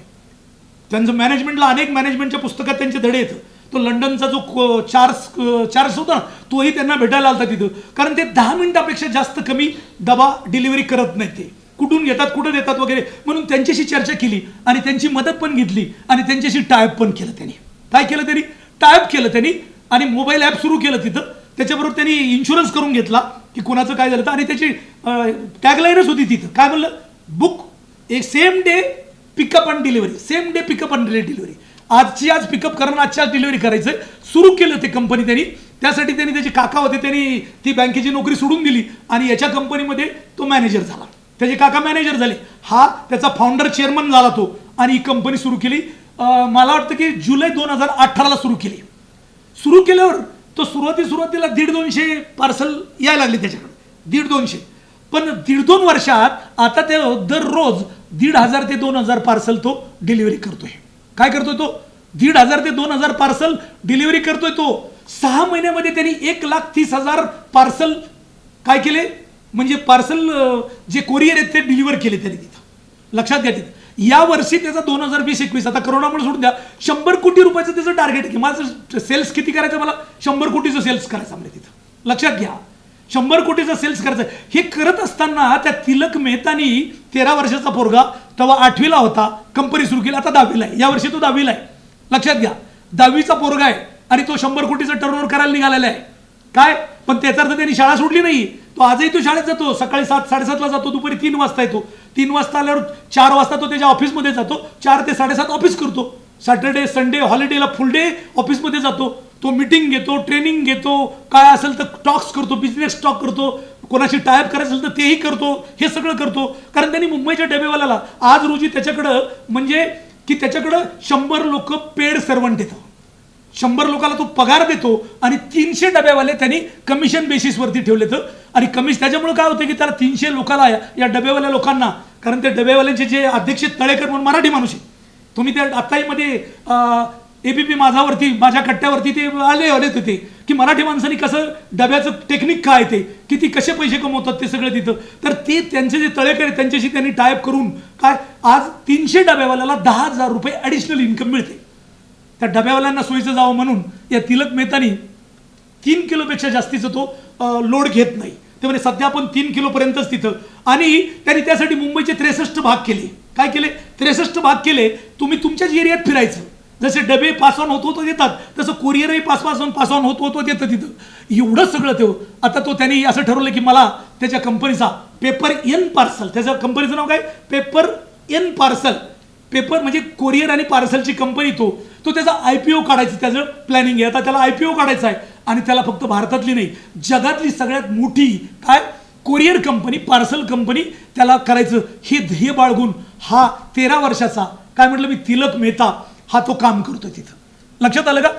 त्यांचं मॅनेजमेंटला अनेक मॅनेजमेंटच्या पुस्तकात त्यांचे धडे येतं. तो लंडनचा जो चार्ल्स होता ना, तोही त्यांना भेटायला आलता तिथं. कारण ते 10 मिनिटापेक्षा जास्त कमी डबा डिलिव्हरी करत नाहीत. ते कुठून घेतात, कुठं देतात वगैरे. म्हणून त्यांच्याशी चर्चा केली आणि त्यांची मदत पण घेतली आणि त्यांच्याशी टायअप पण केलं त्यांनी. काय केलं त्यांनी? टायअप केलं त्यांनी आणि मोबाईल ॲप सुरू केलं तिथं. त्याच्याबरोबर त्यांनी इन्शुरन्स करून घेतला की कोणाचं काय झालं तर. आणि त्याची टॅगलाईनच होती तिथं. काय म्हणलं? बुक एक same day pickup and delivery. Same day pickup and delivery. आजची आज पिकअप करणं, आजची आज डिलिव्हरी करायचं. सुरू केलं ते कंपनी त्यांनी. त्यासाठी त्यांनी त्याचे काका होते, त्यांनी ती बँकेची नोकरी सोडून दिली आणि याच्या कंपनीमध्ये तो मॅनेजर झाला. त्याचे काका मॅनेजर झाले, हा त्याचा फाउंडर चेअरमन झाला तो. आणि ही कंपनी सुरू केली. मला वाटतं की जुलै 2018ला सुरू केली. सुरू केल्यावर तो सुरुवातीला 150-200 पार्सल यायला लागले त्याच्याकडे. 150-200. पण 1.5-2 वर्षात आता ते दररोज 1,500 ते 2,000 पार्सल तो डिलिव्हरी करतोय. काय करतोय तो? 1,500 ते 2,000 पार्सल डिलिव्हरी करतोय तो. 6 महिन्यामध्ये त्यांनी 1,30,000 पार्सल काय केले, म्हणजे पार्सल जे कोरियर आहेत ते डिलिव्हर केले त्यांनी तिथं. लक्षात घ्या तिथं. या वर्षी त्याचा 2020-21 आता करोनामुळे सोडून द्या, 100 कोटी रुपयाचं त्याचं टार्गेट आहे की माझं सेल्स किती करायचं, मला 100 कोटीचं सेल्स करायचं म्हणजे तिथं. लक्षात घ्या, 100 कोटीचा सेल्स करायचं. हे करत असताना त्या तिलक मेहतानी 13 वर्षाचा पोरगा तेव्हा 8वीला होता, कंपनी सुरू केली. आता 10वीला आहे. यावर्षी तो 10वीला आहे. लक्षात घ्या, 10वीचा पोरगा आहे आणि तो 100 कोटीचं टर्नओव्हर करायला निघालेला आहे. काय पण त्याचा अर्थ त्यांनी शाळा सोडली नाही. तो आजही तो शाळेत जातो. सकाळी 7-7:30ला जातो, दुपारी 3 वाजता येतो. 3 वाजता आल्यावर 4 वाजता तो त्याच्या ऑफिसमध्ये जातो. 4 ते 7:30 ऑफिस करतो. सॅटर्डे संडे हॉलिडेला फुल डे ऑफिसमध्ये जातो. तो मीटिंग घेतो, ट्रेनिंग घेतो, काय असेल तर टॉक्स करतो, बिझनेस टॉक करतो, कोणाशी टायअप करायचं असेल तर तेही करतो. हे सगळं करतो. कारण त्यांनी मुंबईच्या डबेवाल्याला आज रोजी त्याच्याकडं म्हणजे की त्याच्याकडं 100 लोक पेड सर्वंट येतात. 100 लोकांना तो पगार देतो आणि 300 डब्यावाले त्यांनी कमिशन बेसिसवरती ठेवले तर. आणि त्याच्यामुळे काय होतं की त्याला 300 लोकांना या डब्यावाल्या लोकांना, कारण ते डब्यावाल्यांचे जे अध्यक्ष तळेकर म्हणून मराठी माणूस आहे, तुम्ही त्या आत्ताही मध्ये ABP माझावरती माझ्या कट्ट्यावरती ते आले होते की मराठी माणसांनी कसं डब्याचं टेक्निक काय ते, किती कसे पैसे कमवतात ते सगळं तिथं. तर ते त्यांचे जे तळेकर आहेत त्यांच्याशी त्यांनी टायअप करून काय आज 300 डब्यावाल्याला 10,000 रुपये ॲडिशनल इन्कम मिळते. त्या डब्यावाल्यांना सोयीचं जावं म्हणून या तिलक मेहतानी 3 किलोपेक्षा जास्तीचं तो लोड घेत नाही. ते म्हणजे सध्या आपण 3 किलोपर्यंतच तिथं. आणि त्यांनी त्यासाठी मुंबईचे 63 भाग केले. काय केले? 63 भाग केले. तुम्ही तुमच्याच एरियात फिरायचं. जसे डबे पास ऑन होत येतात तसं कोरियरही पास ऑन होत येतं तिथं. एवढं सगळं ते. आता तो त्यांनी असं ठरवलं की मला त्याच्या कंपनीचा पेपर एन पार्सल, त्याच्या कंपनीचं नाव काय? Paper n Parcel. पेपर म्हणजे कोरियर आणि पार्सलची कंपनी. तो त्याचा IPO काढायचं त्याचं प्लॅनिंग आहे. आता त्याला IPO काढायचा आहे आणि त्याला फक्त भारतातली नाही जगातली सगळ्यात मोठी काय कोरियर कंपनी, पार्सल कंपनी त्याला करायचं. हे ध्येय बाळगून हा 13 वर्षाचा काय म्हटलं मी तिलक मेहता हा तो काम करतो तिथं. लक्षात आलं का?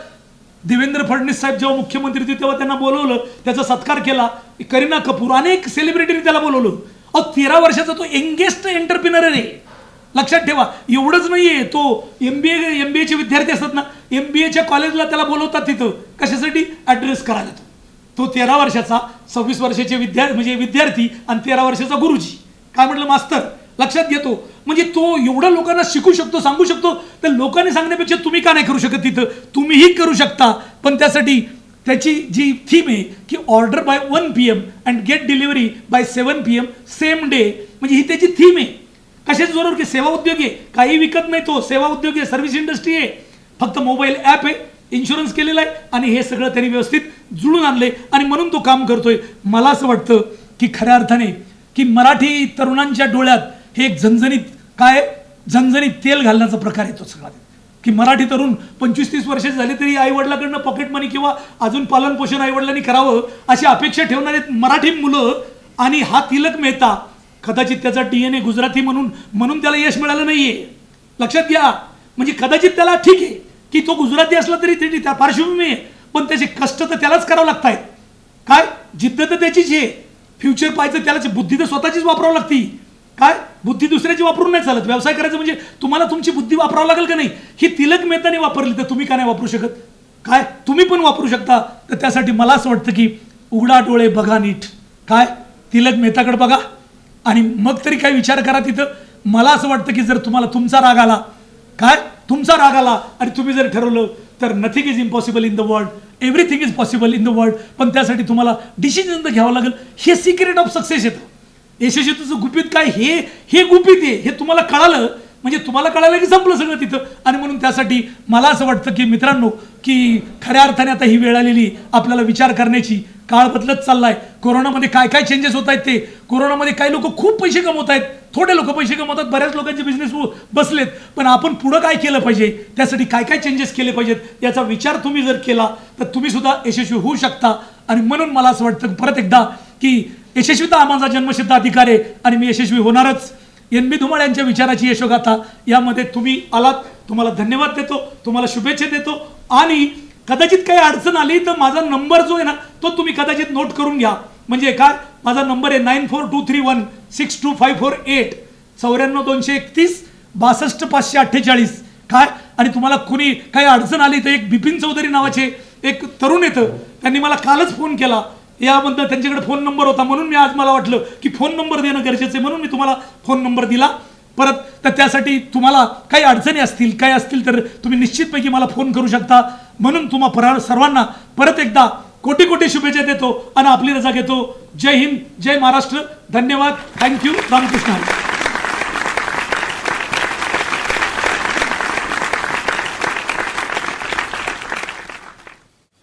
देवेंद्र फडणवीस साहेब जेव्हा मुख्यमंत्री होते तेव्हा त्यांना बोलवलं, त्याचा सत्कार केला. करीना कपूर अनेक सेलिब्रिटीने त्याला बोलवलं. 13 वर्षाचा तो यंगेस्ट एंटरप्रिनर आहे. लक्षात ठेवा. एवढंच नाहीये, तो MBAचे विद्यार्थी असतात ना, MBAच्या कॉलेजला त्याला बोलवतात तिथं कशासाठी? ॲड्रेस करायला. तो 13 वर्षाचा 26 वर्षाचे विद्यार्थी आणि 13 वर्षाचा गुरुजी. काय म्हटलं? मास्तर. लक्षात घेतो. म्हणजे तो एवढं लोकांना शिकू शकतो, सांगू शकतो. तर लोकांनी सांगण्यापेक्षा तुम्ही का नाही करू शकत तिथं? तुम्हीही करू शकता. पण त्यासाठी त्याची जी थीम आहे की order by 1 PM and get delivery by 7 PM same day, म्हणजे ही त्याची थीम आहे. कशाच जोरावर? की सेवा उद्योग आहे. काही विकत नाही तो. सेवा उद्योग आहे, सर्व्हिस इंडस्ट्री आहे. फक्त मोबाईल ॲप आहे, इन्शुरन्स केलेला आहे आणि हे सगळं त्यांनी व्यवस्थित जुळून आणले आणि म्हणून तो काम करतोय. मला असं वाटतं की खऱ्या अर्थाने की मराठी तरुणांच्या डोळ्यात हे एक झणझणीत तेल घालण्याचा प्रकार येतो सगळा. की मराठी तरुण 25-30 वर्षाचे झाले तरी आईवडिलाकडनं पॉकेट मनी किंवा अजून पालनपोषण आईवडिलांनी करावं अशी अपेक्षा ठेवणारे मराठी मुलं. आणि हा तिलक मेहता कदाचित त्याचा DNA गुजराती म्हणून त्याला यश मिळालं नाहीये. लक्षात घ्या. म्हणजे कदाचित त्याला ठीक आहे की तो गुजराती असला तरी त्या पार्श्वभूमी आहे, पण त्याचे कष्ट तर त्यालाच करावं लागतायत. काय जिद्द तर त्याचीच आहे. फ्युचर पाहायचं त्यालाच, बुद्धी तर स्वतःचीच वापरावं लागती. काय बुद्धी दुसऱ्याची वापरून नाही चालत. व्यवसाय करायचं म्हणजे तुम्हाला तुमची बुद्धी वापरावं लागेल का नाही. ही तिलक मेहताने वापरली तर तुम्ही का नाही वापरू शकत. काय तुम्ही पण वापरू शकता. तर त्यासाठी मला असं वाटतं की उघडा डोळे बघा नीट. काय तिलक मेहताकडे बघा आणि मग तरी काय विचार करा तिथं. मला असं वाटतं की जर तुम्हाला तुमचा राग आला, काय तुमचा राग आला आणि तुम्ही जर ठरवलं तर nothing is impossible in the world, everything is possible in the world. पण त्यासाठी तुम्हाला डिसिजन तर घ्यावं लागेल. हे सिक्रेट ऑफ सक्सेस येतं. यशस्वीतेचं गुपित काय हे गुपित आहे. हे तुम्हाला कळालं म्हणजे तुम्हाला कळालं की संपलं सगळं तिथं. आणि म्हणून त्यासाठी मला असं वाटतं की मित्रांनो की खऱ्या अर्थाने आता ही वेळ आलेली आपल्याला विचार करण्याची. काळ बदलत चाललाय. कोरोनामध्ये काय काय चेंजेस होत आहेत ते. कोरोनामध्ये काही लोक खूप पैसे कमवत आहेत, थोडे लोक पैसे कमवतात, बऱ्याच लोकांचे बिझनेस बसलेत. पण आपण पुढं काय केलं पाहिजे, त्यासाठी काय काय चेंजेस केले पाहिजेत याचा विचार तुम्ही जर केला तर तुम्ही सुद्धा यशस्वी होऊ शकता. आणि म्हणून मला असं वाटतं परत एकदा की यशस्वीता हा माझा जन्मसिद्ध अधिकार आहे आणि मी यशस्वी होणारच. NB धुमाळ यांच्या विचाराची यशोगाथा यामध्ये तुम्ही आलात, तुम्हाला धन्यवाद देतो, तुम्हाला शुभेच्छा देतो. आणि कदाचित काही अडचण आली तर माझा नंबर जो आहे ना तो तुम्ही कदाचित नोट करून घ्या. म्हणजे काय माझा नंबर आहे 9423162548 94 231 62 548. काय आणि तुम्हाला कुणी काही अडचण आली तर एक बिपिन चौधरी नावाचे एक तरुण येतं, त्यांनी मला कालच फोन केला. याबद्दल त्यांच्याकडे फोन नंबर होता म्हणून मी आज मला वाटलं की फोन नंबर देणं गरजेचं आहे म्हणून मी तुम्हाला फोन नंबर दिला परत. तर त्यासाठी तुम्हाला काही अडचणी असतील काय असतील तर तुम्ही निश्चितपैकी मला फोन करू शकता. म्हणून तुम्हा सर्वांना परत एकदा कोटी कोटी शुभेच्छा देतो आणि आपली रजा घेतो. जय हिंद, जय महाराष्ट्र, धन्यवाद, थँक्यू, रामकृष्ण हरी.